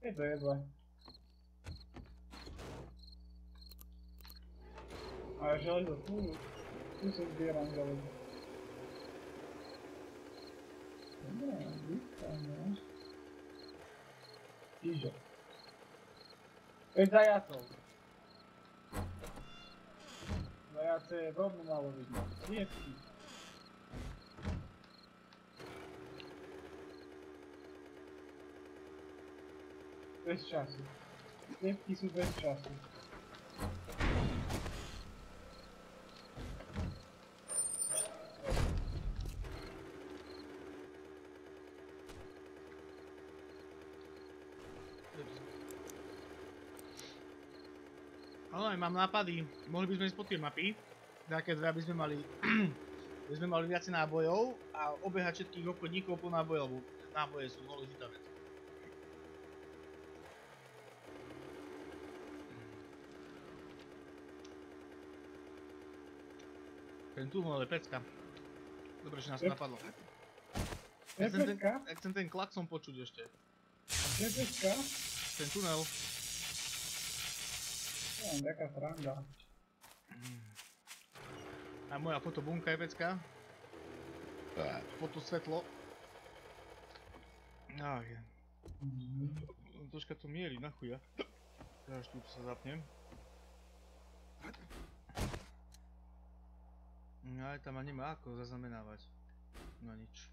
Je to jedle. A železo, tu sa zbieram železo. Dobre, vystavne. Čiže. 5 zajacov. Zajace je veľmi málo vidno. Liepky. Bez času. Liepky sú bez času. Áno, aj mám nápady. Mohli by sme ísť po tie mapy. Také dve, aby sme mali viacej nábojov a obehať všetkých obchodníkov po náboje, lebo náboje sú dôležitá vec. Ten tu ale pecka. Dobre, že nás to napadlo. Ja chcem ten klakson počuť ešte. Je pecka? Ten tunel. Taká sranda. A moja fotobunka je pecka. Fotosvetlo. Ach je. Troška to mieri, na chuja. Ja až tu sa zapnem. No aj tam ma nemá ako zaznamenávať. No nič.